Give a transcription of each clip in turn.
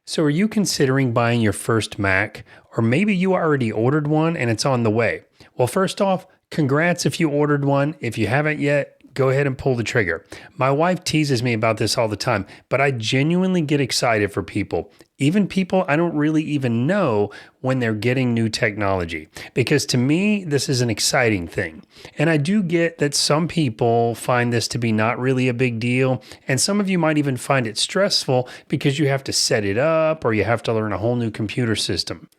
So, are you considering buying your first Mac? Or maybe you already ordered one and it's on the way? Well, first off, congrats if you ordered one. If you haven't yet, go ahead and pull the trigger. My wife teases me about this all the time, but I genuinely get excited for people, even people I don't really even know, when they're getting new technology. Because to me, this is an exciting thing. And I do get that some people find this to be not really a big deal. And some of you might even find it stressful because you have to set it up or you have to learn a whole new computer system.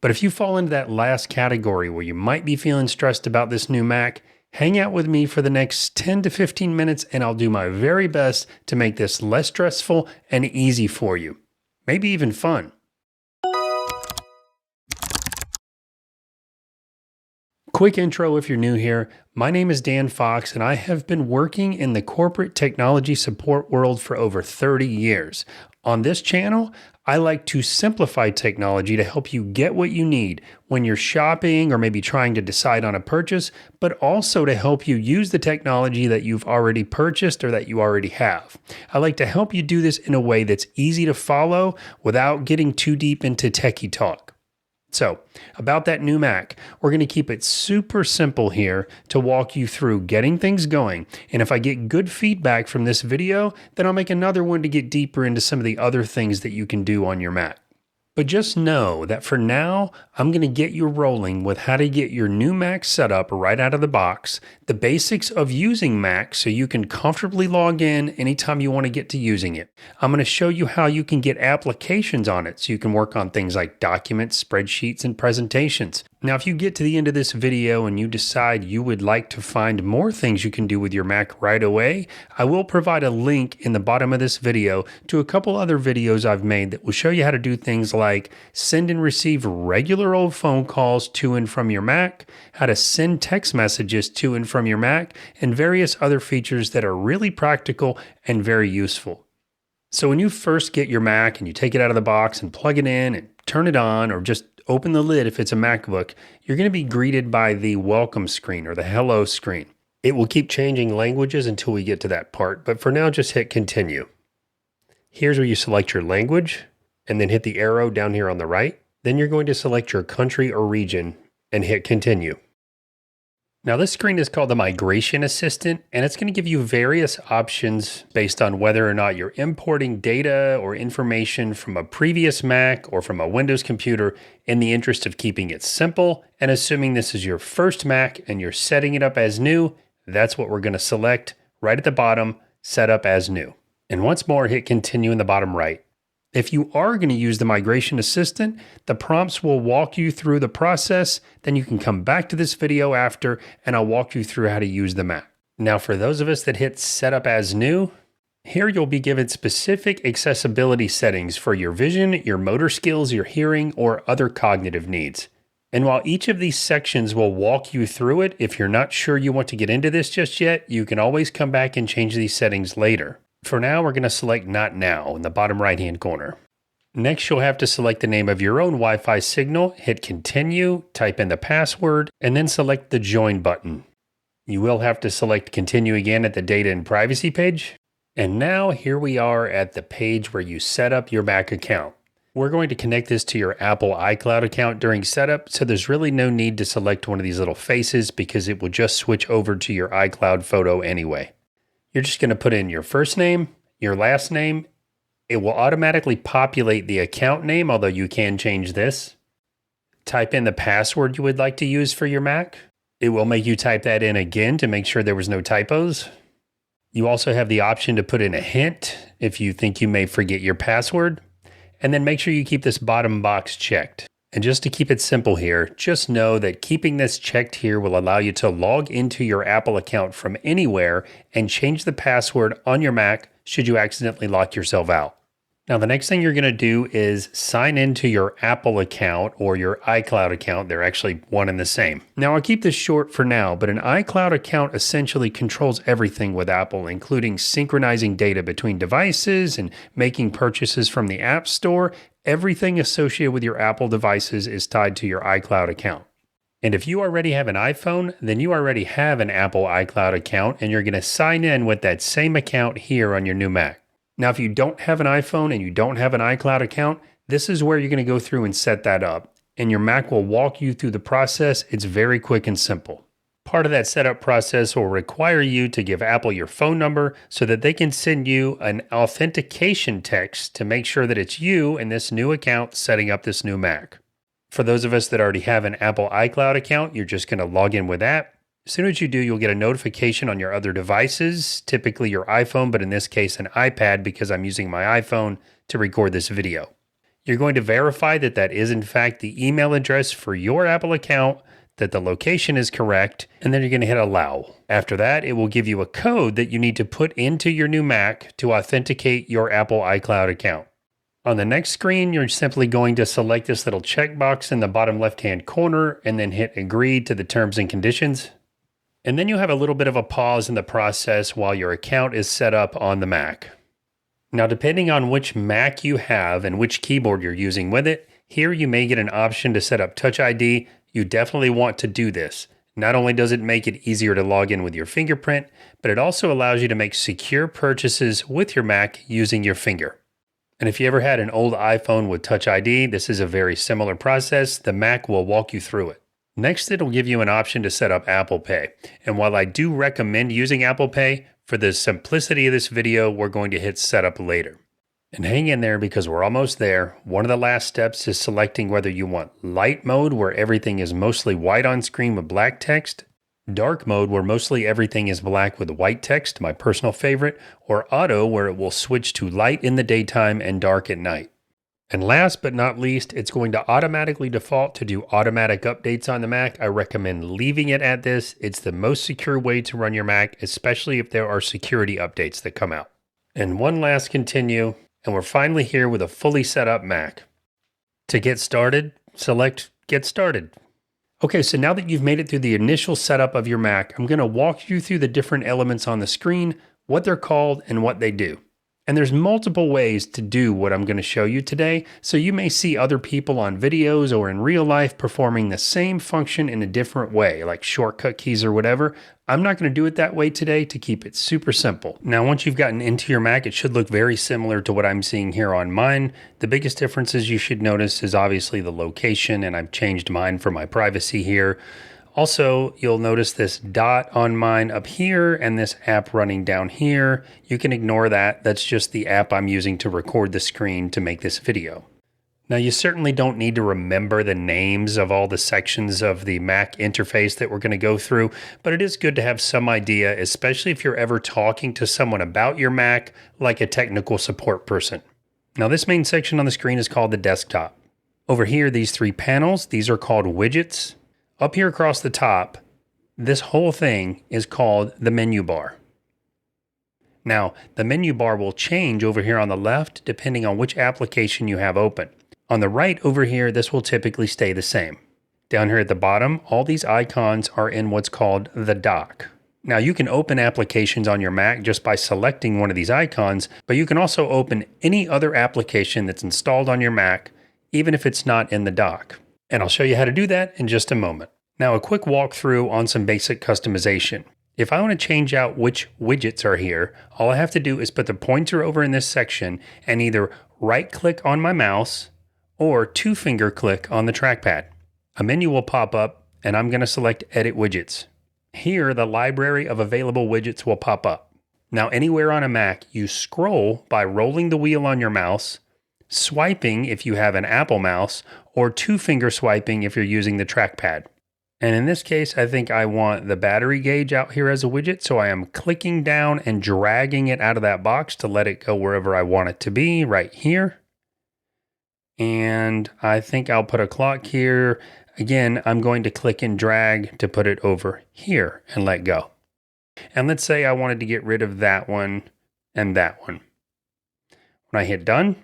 But if you fall into that last category where you might be feeling stressed about this new Mac, hang out with me for the next 10 to 15 minutes and I'll do my very best to make this less stressful and easy for you. Maybe even fun. Quick intro if you're new here. My name is Dan Fox and I have been working in the corporate technology support world for over 30 years. On this channel, I like to simplify technology to help you get what you need when you're shopping or maybe trying to decide on a purchase, but also to help you use the technology that you've already purchased or that you already have. I like to help you do this in a way that's easy to follow without getting too deep into techie talk. So, about that new Mac, we're going to keep it super simple here to walk you through getting things going. And if I get good feedback from this video, then I'll make another one to get deeper into some of the other things that you can do on your Mac. But just know that for now, I'm going to get you rolling with how to get your new Mac set up right out of the box, the basics of using Mac so you can comfortably log in anytime you want to get to using it. I'm going to show you how you can get applications on it so you can work on things like documents, spreadsheets, and presentations. Now, if you get to the end of this video and you decide you would like to find more things you can do with your Mac right away, I will provide a link in the bottom of this video to a couple other videos I've made that will show you how to do things like send and receive regular old phone calls to and from your Mac, how to send text messages to and from your Mac, and various other features that are really practical and very useful. So when you first get your Mac and you take it out of the box and plug it in and turn it on, or just open the lid if it's a MacBook, you're going to be greeted by the welcome screen or the hello screen. It will keep changing languages until we get to that part, but for now just hit continue. Here's where you select your language and then hit the arrow down here on the right. Then you're going to select your country or region and hit continue. Now this screen is called the Migration Assistant, and it's going to give you various options based on whether or not you're importing data or information from a previous Mac or from a Windows computer in the interest of keeping it simple. And assuming this is your first Mac and you're setting it up as new, that's what we're going to select right at the bottom, set up as new. And once more, hit continue in the bottom right. If you are going to use the Migration Assistant, the prompts will walk you through the process. Then you can come back to this video after and I'll walk you through how to use the Mac. Now for those of us that hit Setup as New, here you'll be given specific accessibility settings for your vision, your motor skills, your hearing, or other cognitive needs. And while each of these sections will walk you through it, if you're not sure you want to get into this just yet, you can always come back and change these settings later. For now, we're going to select Not Now in the bottom right-hand corner. Next, you'll have to select the name of your own Wi-Fi signal, hit Continue, type in the password, and then select the Join button. You will have to select Continue again at the Data and Privacy page. And now, here we are at the page where you set up your Mac account. We're going to connect this to your Apple iCloud account during setup, so there's really no need to select one of these little faces because it will just switch over to your iCloud photo anyway. You're just going to put in your first name, your last name. It will automatically populate the account name, although you can change this. Type in the password you would like to use for your Mac. It will make you type that in again to make sure there was no typos. You also have the option to put in a hint if you think you may forget your password. And then make sure you keep this bottom box checked. And just to keep it simple here, just know that keeping this checked here will allow you to log into your Apple account from anywhere and change the password on your Mac should you accidentally lock yourself out. Now, the next thing you're going to do is sign into your Apple account or your iCloud account. They're actually one and the same. Now, I'll keep this short for now, but an iCloud account essentially controls everything with Apple, including synchronizing data between devices and making purchases from the App Store. Everything associated with your Apple devices is tied to your iCloud account. And if you already have an iPhone, then you already have an Apple iCloud account, and you're going to sign in with that same account here on your new Mac. Now, if you don't have an iPhone and you don't have an iCloud account, this is where you're going to go through and set that up. And your Mac will walk you through the process. It's very quick and simple. Part of that setup process will require you to give Apple your phone number so that they can send you an authentication text to make sure that it's you and this new account setting up this new Mac. For those of us that already have an Apple iCloud account, you're just going to log in with that. As soon as you do, you'll get a notification on your other devices, typically your iPhone, but in this case, an iPad because I'm using my iPhone to record this video. You're going to verify that that is in fact the email address for your Apple account, that the location is correct, and then you're going to hit allow. After that, it will give you a code that you need to put into your new Mac to authenticate your Apple iCloud account. On the next screen, you're simply going to select this little checkbox in the bottom left-hand corner and then hit agree to the terms and conditions. And then you have a little bit of a pause in the process while your account is set up on the Mac. Now, depending on which Mac you have and which keyboard you're using with it, here you may get an option to set up Touch ID. You definitely want to do this. Not only does it make it easier to log in with your fingerprint, but it also allows you to make secure purchases with your Mac using your finger. And if you ever had an old iPhone with Touch ID, this is a very similar process. The Mac will walk you through it. Next, it'll give you an option to set up Apple Pay. And while I do recommend using Apple Pay, for the simplicity of this video, we're going to hit setup later. And hang in there because we're almost there. One of the last steps is selecting whether you want light mode, where everything is mostly white on screen with black text, dark mode, where mostly everything is black with white text, my personal favorite, or auto, where it will switch to light in the daytime and dark at night. And last but not least, it's going to automatically default to do automatic updates on the Mac. I recommend leaving it at this. It's the most secure way to run your Mac, especially if there are security updates that come out. And one last continue. And we're finally here with a fully set up Mac. To get started, select Get Started. Okay, so now that you've made it through the initial setup of your Mac, I'm going to walk you through the different elements on the screen, what they're called, and what they do. And there's multiple ways to do what I'm going to show you today, so you may see other people on videos or in real life performing the same function in a different way, like shortcut keys or whatever. I'm not going to do it that way today to keep it super simple. Now, once you've gotten into your Mac, it should look very similar to what I'm seeing here on mine. The biggest differences you should notice is obviously the location, and I've changed mine for my privacy here. Also, you'll notice this dot on mine up here and this app running down here. You can ignore that. That's just the app I'm using to record the screen to make this video. Now, you certainly don't need to remember the names of all the sections of the Mac interface that we're going to go through, but it is good to have some idea, especially if you're ever talking to someone about your Mac, like a technical support person. Now, this main section on the screen is called the desktop. Over here, these three panels, these are called widgets. Up here across the top, this whole thing is called the menu bar. Now, the menu bar will change over here on the left depending on which application you have open. On the right over here, this will typically stay the same. Down here at the bottom, all these icons are in what's called the dock. Now, you can open applications on your Mac just by selecting one of these icons, but you can also open any other application that's installed on your Mac, even if it's not in the dock. And I'll show you how to do that in just a moment. Now, a quick walkthrough on some basic customization. If I want to change out which widgets are here, all I have to do is put the pointer over in this section and either right-click on my mouse or two-finger click on the trackpad. A menu will pop up and I'm going to select Edit Widgets. Here, the library of available widgets will pop up. Now, anywhere on a Mac, you scroll by rolling the wheel on your mouse, swiping if you have an Apple mouse, or two-finger swiping if you're using the trackpad. And in this case, I think I want the battery gauge out here as a widget, so I am clicking down and dragging it out of that box to let it go wherever I want it to be, right here. And I think I'll put a clock here. Again, I'm going to click and drag to put it over here and let go. And let's say I wanted to get rid of that one and that one. When I hit done,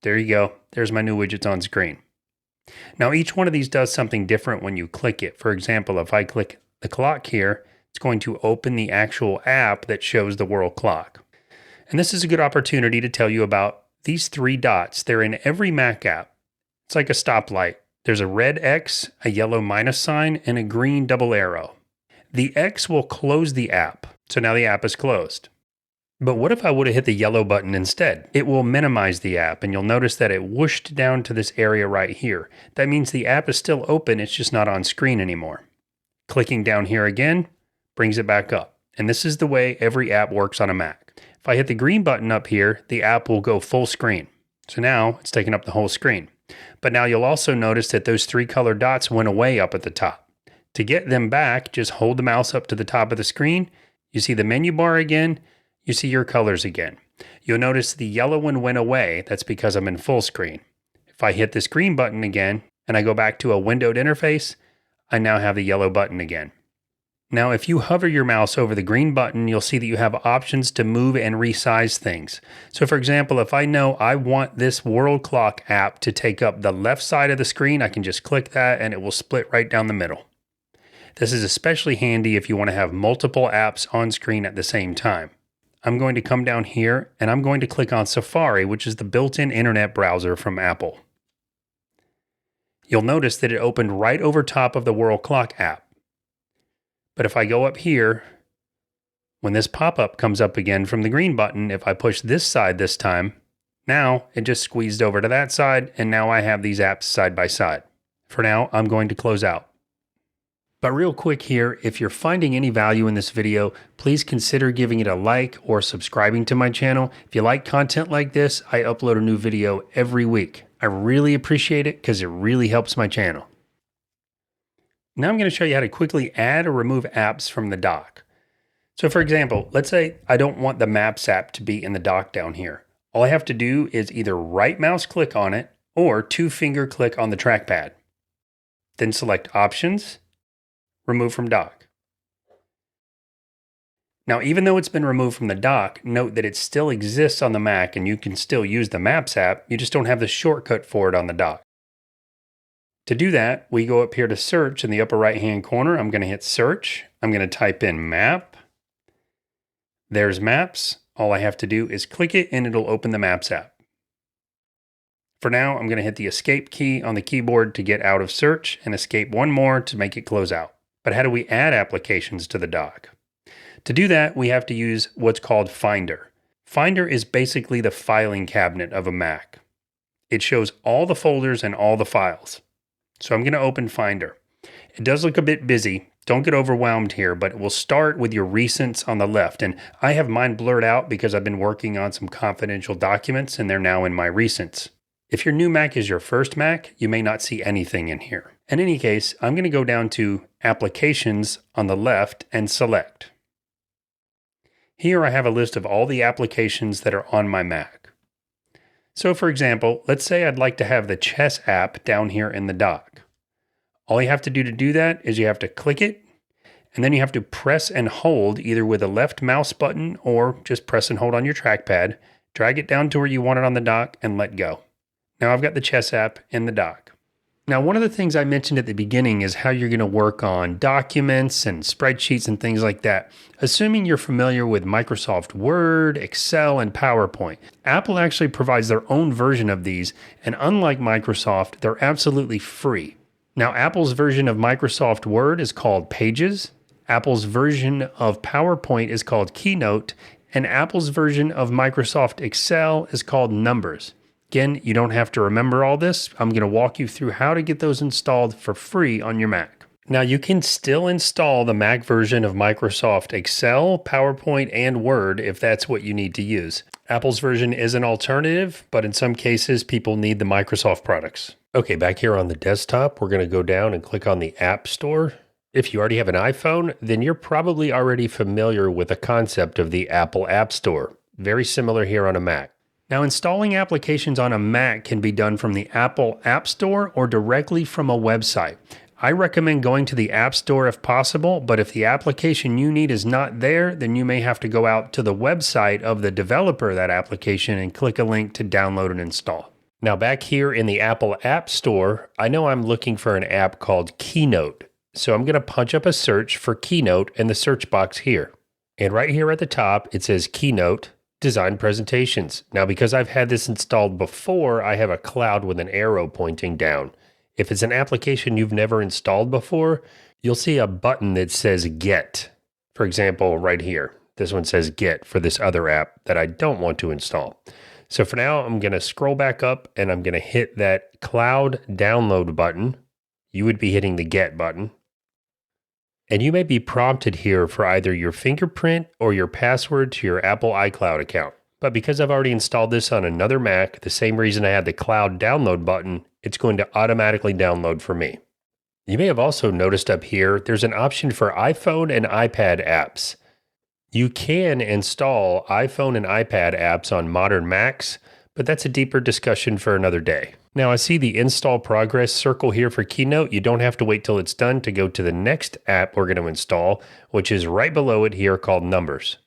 there you go. There's my new widgets on screen. Now, each one of these does something different when you click it. For example, if I click the clock here, it's going to open the actual app that shows the world clock. And this is a good opportunity to tell you about these three dots. They're in every Mac app. It's like a stoplight. There's a red X, a yellow minus sign, and a green double arrow. The X will close the app. So now the app is closed. But what if I would have hit the yellow button instead? It will minimize the app, and you'll notice that it whooshed down to this area right here. That means the app is still open, it's just not on screen anymore. Clicking down here again brings it back up. And this is the way every app works on a Mac. If I hit the green button up here, the app will go full screen. So now it's taking up the whole screen. But now you'll also notice that those 3 colored dots went away up at the top. To get them back, just hold the mouse up to the top of the screen. You see the menu bar again. You see your colors again. You'll notice the yellow one went away. That's because I'm in full screen. If I hit this green button again and I go back to a windowed interface, I now have the yellow button again. Now, if you hover your mouse over the green button, you'll see that you have options to move and resize things. So for example, if I know I want this world clock app to take up the left side of the screen, I can just click that and it will split right down the middle. This is especially handy if you want to have multiple apps on screen at the same time. I'm going to come down here and I'm going to click on Safari, which is the built-in internet browser from Apple. You'll notice that it opened right over top of the World Clock app. But if I go up here, when this pop-up comes up again from the green button, if I push this side this time, now it just squeezed over to that side and now I have these apps side by side. For now, I'm going to close out. But real quick here, if you're finding any value in this video, please consider giving it a like or subscribing to my channel. If you like content like this, I upload a new video every week. I really appreciate it because it really helps my channel. Now I'm going to show you how to quickly add or remove apps from the dock. So for example, let's say I don't want the Maps app to be in the dock down here. All I have to do is either right mouse click on it or 2-finger click on the trackpad. Then select Options, Remove from Dock. Now, even though it's been removed from the dock, note that it still exists on the Mac and you can still use the Maps app, you just don't have the shortcut for it on the dock. To do that, we go up here to Search in the upper right-hand corner. I'm going to hit Search. I'm going to type in Map. There's Maps. All I have to do is click it and it'll open the Maps app. For now, I'm going to hit the Escape key on the keyboard to get out of Search and Escape one more to make it close out. But how do we add applications to the dock? To do that, we have to use what's called Finder. Finder is basically the filing cabinet of a Mac. It shows all the folders and all the files. So I'm going to open Finder. It does look a bit busy. Don't get overwhelmed here, but it will start with your recents on the left. And I have mine blurred out because I've been working on some confidential documents and they're now in my recents. If your new Mac is your first Mac, you may not see anything in here. In any case, I'm going to go down to Applications on the left and select. Here I have a list of all the applications that are on my Mac. So for example, let's say I'd like to have the Chess app down here in the dock. All you have to do that is you have to click it, and then you have to press and hold either with a left mouse button or just press and hold on your trackpad, drag it down to where you want it on the dock, and let go. Now I've got the Chess app in the dock. Now, one of the things I mentioned at the beginning is how you're going to work on documents and spreadsheets and things like that. Assuming you're familiar with Microsoft Word, Excel, and PowerPoint, Apple actually provides their own version of these, and unlike Microsoft, they're absolutely free. Now, Apple's version of Microsoft Word is called Pages, Apple's version of PowerPoint is called Keynote, and Apple's version of Microsoft Excel is called Numbers. Again, you don't have to remember all this. I'm going to walk you through how to get those installed for free on your Mac. Now, you can still install the Mac version of Microsoft Excel, PowerPoint, and Word if that's what you need to use. Apple's version is an alternative, but in some cases, people need the Microsoft products. Okay, back here on the desktop, we're going to go down and click on the App Store. If you already have an iPhone, then you're probably already familiar with the concept of the Apple App Store. Very similar here on a Mac. Now, installing applications on a Mac can be done from the Apple App Store or directly from a website. I recommend going to the App Store if possible, but if the application you need is not there, then you may have to go out to the website of the developer of that application and click a link to download and install. Now, back here in the Apple App Store, I know I'm looking for an app called Keynote. So I'm going to punch up a search for Keynote in the search box here. And right here at the top, it says Keynote Design Presentations. Now, because I've had this installed before, I have a cloud with an arrow pointing down. If it's an application you've never installed before, you'll see a button that says Get. For example, right here. This one says get for this other app that I don't want to install. So for now, I'm going to scroll back up and I'm going to hit that cloud download button. You would be hitting the get button. And you may be prompted here for either your fingerprint or your password to your Apple iCloud account. But because I've already installed this on another Mac, the same reason I had the cloud download button, it's going to automatically download for me. You may have also noticed up here, there's an option for iPhone and iPad apps. You can install iPhone and iPad apps on modern Macs, but that's a deeper discussion for another day. Now I see the install progress circle here for Keynote. You don't have to wait till it's done to go to the next app we're going to install, which is right below it here called Numbers.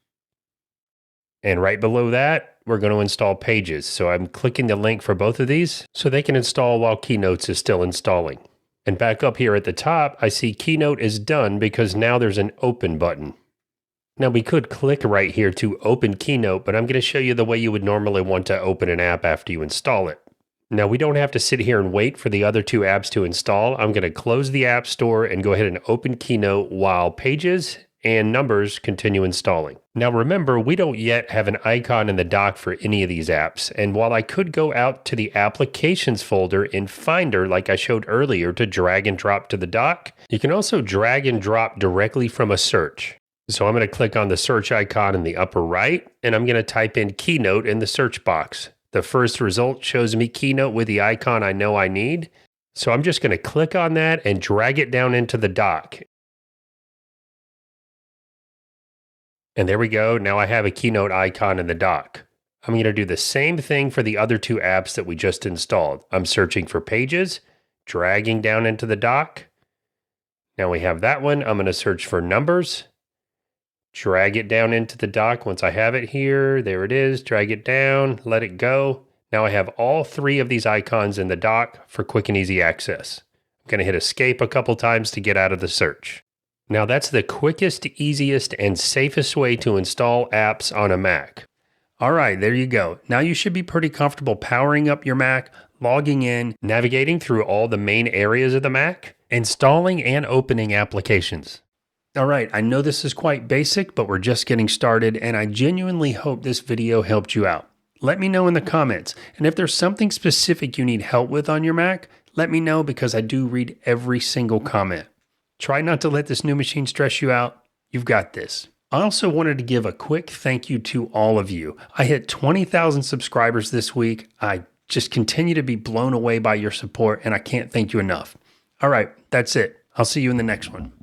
And right below that, we're going to install Pages. So I'm clicking the link for both of these so they can install while Keynotes is still installing. And back up here at the top, I see Keynote is done because now there's an Open button. Now we could click right here to open Keynote, but I'm going to show you the way you would normally want to open an app after you install it. Now we don't have to sit here and wait for the other two apps to install. I'm going to close the App Store and go ahead and open Keynote while Pages and Numbers continue installing. Now remember, we don't yet have an icon in the dock for any of these apps. And while I could go out to the Applications folder in Finder like I showed earlier to drag and drop to the dock, you can also drag and drop directly from a search. So I'm going to click on the search icon in the upper right, and I'm going to type in Keynote in the search box. The first result shows me Keynote with the icon I know I need. So I'm just going to click on that and drag it down into the dock. And there we go. Now I have a Keynote icon in the dock. I'm going to do the same thing for the other two apps that we just installed. I'm searching for Pages, dragging down into the dock. Now we have that one. I'm going to search for Numbers. Drag it down into the dock once I have it here. There it is. Drag it down, let it go. Now I have all three of these icons in the dock for quick and easy access. I'm going to hit escape a couple times to get out of the search. Now that's the quickest, easiest, and safest way to install apps on a Mac. All right, there you go. Now you should be pretty comfortable powering up your Mac, logging in, navigating through all the main areas of the Mac, installing and opening applications. All right, I know this is quite basic, but we're just getting started, and I genuinely hope this video helped you out. Let me know in the comments, and if there's something specific you need help with on your Mac, let me know because I do read every single comment. Try not to let this new machine stress you out. You've got this. I also wanted to give a quick thank you to all of you. I hit 20,000 subscribers this week. I just continue to be blown away by your support, and I can't thank you enough. All right, that's it. I'll see you in the next one.